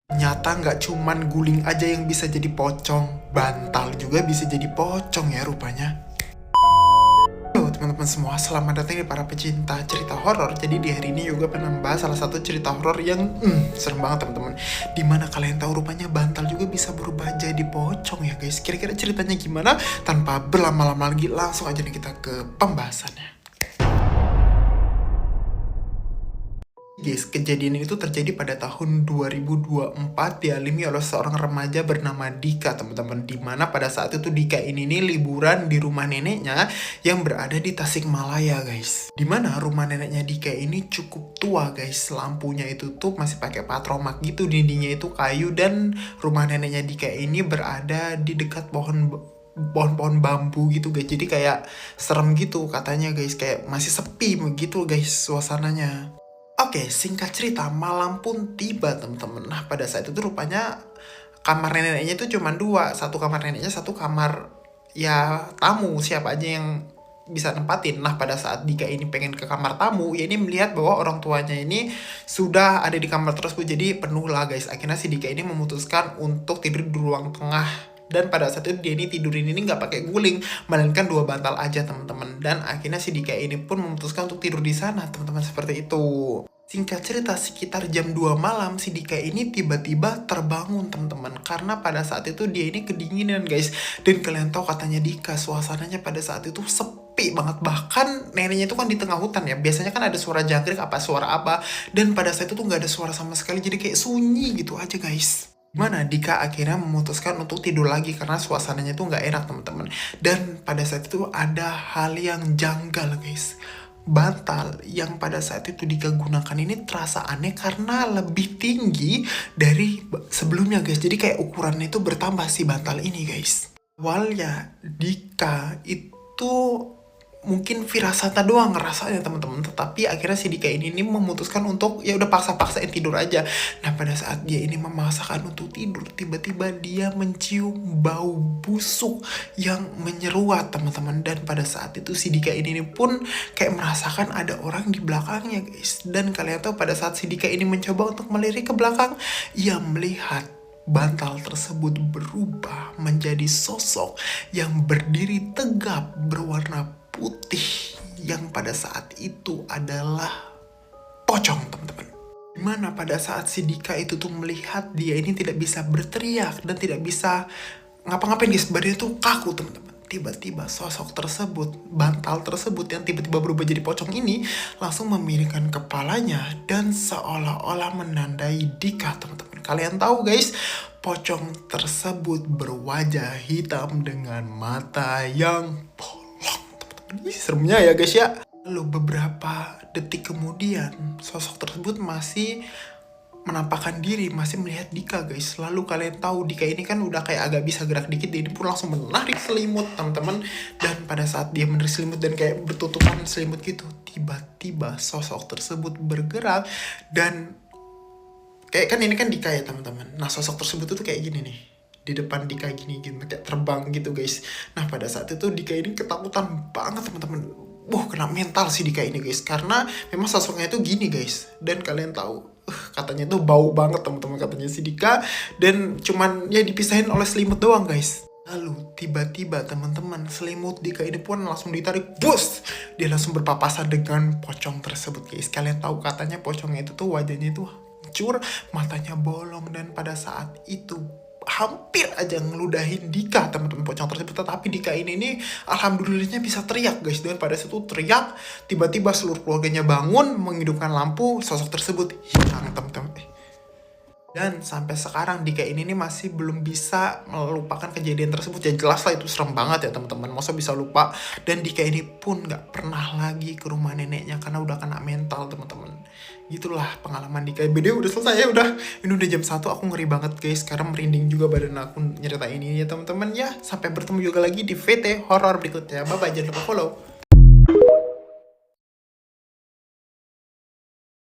Nyata nggak cuman guling aja yang bisa jadi pocong, bantal juga bisa jadi pocong ya rupanya. Halo teman-teman semua, selamat datang di para pecinta cerita horor. Jadi di hari ini juga pengen membahas salah satu cerita horor yang serem banget teman-teman. Dimana kalian tahu rupanya bantal juga bisa berubah jadi pocong ya guys. Kira-kira ceritanya gimana? Tanpa berlama-lama lagi, langsung aja nih kita ke pembahasannya. Guys, kejadian itu terjadi pada tahun 2024, dialami oleh seorang remaja bernama Dika, teman-teman. Dimana pada saat itu Dika ini nih liburan di rumah neneknya yang berada di Tasikmalaya, guys. Dimana rumah neneknya Dika ini cukup tua, guys. Lampunya itu tuh masih pakai patromak gitu, dindingnya itu kayu, dan rumah neneknya Dika ini berada di dekat pohon-pohon bambu gitu guys. Jadi kayak serem gitu katanya guys, kayak masih sepi begitu guys suasananya. Oke, singkat cerita, malam pun tiba teman-teman. Nah, pada saat itu rupanya kamar neneknya itu cuma dua. Satu kamar neneknya, satu kamar ya tamu, siapa aja yang bisa nempatin. Nah, pada saat Dika ini pengen ke kamar tamu, ya ini melihat bahwa orang tuanya ini sudah ada di kamar tersebut. Jadi penuh lah guys. Akhirnya si Dika ini memutuskan untuk tidur di ruang tengah. Dan pada saat itu dia ini tidurin ini nggak pakai guling, melainkan dua bantal aja teman-teman. Dan akhirnya si Dika ini pun memutuskan untuk tidur di sana teman-teman, seperti itu. Singkat cerita, sekitar jam 2 malam si Dika ini tiba-tiba terbangun teman-teman. Karena pada saat itu dia ini kedinginan guys. Dan kalian tahu katanya Dika, suasananya pada saat itu sepi banget. Bahkan neneknya itu kan di tengah hutan ya. Biasanya kan ada suara jangkrik apa suara apa. Dan pada saat itu tuh nggak ada suara sama sekali. Jadi kayak sunyi gitu aja guys. Mana Dika akhirnya memutuskan untuk tidur lagi karena suasananya tuh nggak enak teman-teman. Dan pada saat itu ada hal yang janggal guys. Bantal yang pada saat itu Dika gunakan ini terasa aneh karena lebih tinggi dari sebelumnya guys. Jadi kayak ukurannya itu bertambah si bantal ini guys. Awalnya Dika itu mungkin firasatnya doang ngerasanya teman-teman, tetapi akhirnya si Dika ini memutuskan untuk ya udah paksa-paksain tidur aja. Nah, pada saat dia ini memaksakan untuk tidur, tiba-tiba dia mencium bau busuk yang menyeruat teman-teman. Dan pada saat itu si Dika ini pun kayak merasakan ada orang di belakangnya guys. Dan kalian tahu pada saat si Dika ini mencoba untuk melirik ke belakang, ia melihat bantal tersebut berubah menjadi sosok yang berdiri tegap berwarna putih yang pada saat itu adalah pocong teman-teman. Dimana pada saat si Dika itu tuh melihat, dia ini tidak bisa berteriak dan tidak bisa ngapa-ngapain guys, badannya tuh kaku teman-teman. Tiba-tiba sosok tersebut, bantal tersebut yang tiba-tiba berubah jadi pocong ini langsung memiringkan kepalanya dan seolah-olah menandai Dika teman-teman. Kalian tahu guys, pocong tersebut berwajah hitam dengan mata yang seremnya ya guys ya. Lalu beberapa detik kemudian sosok tersebut masih menampakkan diri, masih melihat Dika guys. Lalu kalian tahu Dika ini kan udah kayak agak bisa gerak dikit, dia pun langsung menarik selimut teman-teman. Dan pada saat dia menarik selimut dan kayak bertutupan selimut gitu, tiba-tiba sosok tersebut bergerak. Dan kayak kan ini kan Dika ya teman-teman. Nah, sosok tersebut tuh kayak gini nih, di depan Dika gini kayak terbang gitu guys. Nah, pada saat itu Dika ini ketakutan banget teman-teman. Kena mental sih Dika ini guys, karena memang sosoknya itu gini guys. Dan kalian tahu katanya tuh bau banget teman-teman katanya si Dika, dan cuman ya dipisahin oleh selimut doang guys. Lalu tiba-tiba teman-teman, selimut Dika ini pun langsung ditarik, bus, dia langsung berpapasan dengan pocong tersebut guys. Kalian tahu katanya pocongnya itu tuh wajahnya itu hancur, matanya bolong, dan pada saat itu hampir aja ngeludahin Dika teman-teman pocong tersebut. Tetapi Dika ini alhamdulillahnya bisa teriak guys. Dan pada saat itu teriak, tiba-tiba seluruh keluarganya bangun, menghidupkan lampu, sosok tersebut hilang teman-teman. Dan sampai sekarang Dika ini masih belum bisa melupakan kejadian tersebut. Ya jelas lah itu serem banget ya teman-teman, masa bisa lupa. Dan Dika ini pun gak pernah lagi ke rumah neneknya karena udah kena mental teman-teman. Gitulah pengalaman Dika. Video udah selesai ya, ini udah jam 1, aku ngeri banget guys. Sekarang merinding juga badan aku nyeritain ini ya teman-teman. Ya, sampai bertemu juga lagi di VT horror berikutnya. Bye bye, jangan lupa follow.